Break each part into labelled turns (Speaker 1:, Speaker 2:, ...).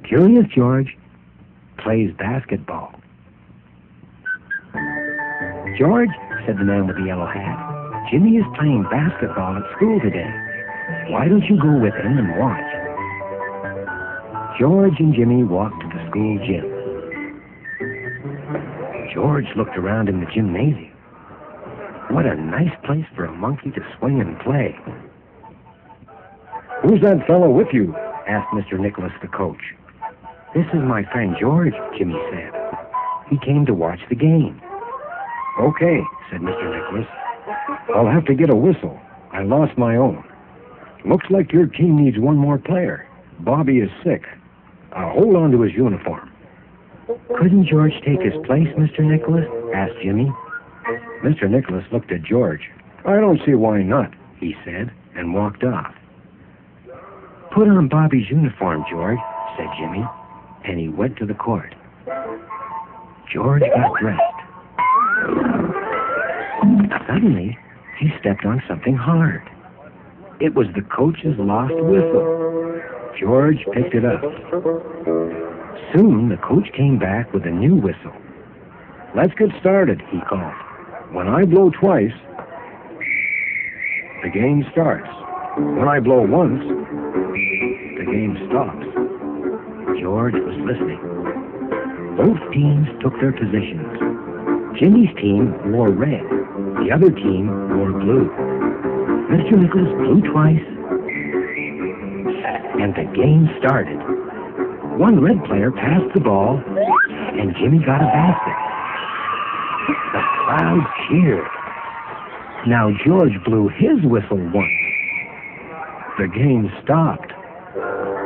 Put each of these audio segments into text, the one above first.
Speaker 1: Curious George plays basketball. George, said the man with the yellow hat, Jimmy is playing basketball at school today. Why don't you go with him and watch? George and Jimmy walked to the school gym. George looked around in the gymnasium. What a nice place for a monkey to swing and play.
Speaker 2: Who's that fellow with you?
Speaker 1: Asked Mr. Nicholas, the coach. This is my friend George, Jimmy said. He came to watch the game.
Speaker 2: Okay, said Mr. Nicholas. I'll have to get a whistle. I lost my own. Looks like your team needs one more player. Bobby is sick. Hold on to his uniform.
Speaker 1: Couldn't George take his place, Mr. Nicholas? Asked Jimmy.
Speaker 2: Mr. Nicholas looked at George. I don't see why not,
Speaker 1: he said, and walked off. Put on Bobby's uniform, George, said Jimmy, and he went to the court. George got dressed. Suddenly, he stepped on something hard. It was the coach's lost whistle. George picked it up. Soon, the coach came back with a new whistle.
Speaker 2: Let's get started, he called. When I blow twice, the game starts. When I blow once, the game stops.
Speaker 1: George was listening. Both teams took their positions. Jimmy's team wore red. The other team wore blue. Mr. Nicholas blew twice, and the game started. One red player passed the ball, and Jimmy got a basket. The crowd cheered. Now George blew his whistle once. The game stopped.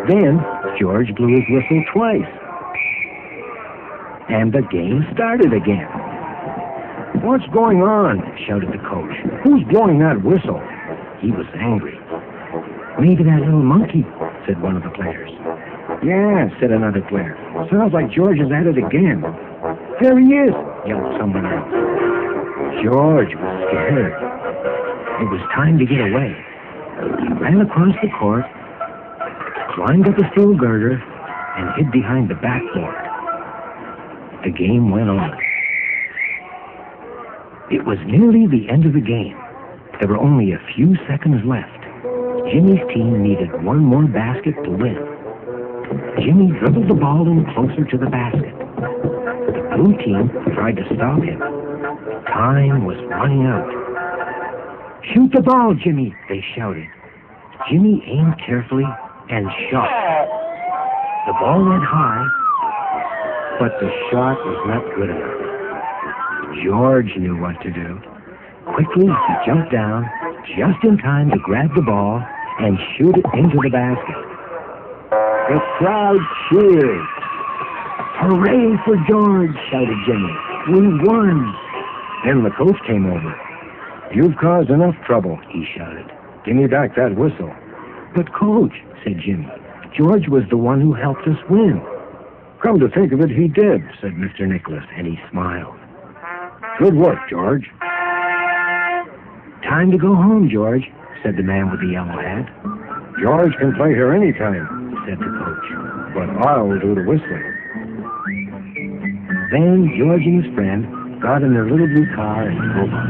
Speaker 1: Then George blew his whistle twice. And the game started again.
Speaker 2: What's going on?
Speaker 1: Shouted the coach.
Speaker 2: Who's blowing that whistle?
Speaker 1: He was angry. Maybe that little monkey, said one of the players.
Speaker 2: Yeah, said another player. Sounds like George is at it again. There he is,
Speaker 1: yelled someone else. George was scared. It was time to get away. He ran across the court, climbed up a steel girder, and hid behind the backboard. The game went on. It was nearly the end of the game. There were only a few seconds left. Jimmy's team needed one more basket to win. Jimmy dribbled the ball in closer to the basket. The blue team tried to stop him. Time was running out. Shoot the ball, Jimmy, they shouted. Jimmy aimed carefully and shot. The ball went high, but the shot was not good enough. George knew what to do. Quickly, he jumped down, just in time to grab the ball and shoot it into the basket. The crowd cheered. Hooray for George, shouted Jimmy. We won.
Speaker 2: Then the coach came over. You've caused enough trouble, he shouted. Give me back that whistle.
Speaker 1: But coach, said Jimmy, George was the one who helped us win.
Speaker 2: Come to think of it, he did, said Mr. Nicholas,
Speaker 1: and he smiled.
Speaker 2: Good work, George.
Speaker 1: Time to go home, George, said the man with the yellow hat.
Speaker 2: George can play here anytime,
Speaker 1: said the coach.
Speaker 2: But I'll do the whistling.
Speaker 1: Then George and his friend got in their little blue car and drove on.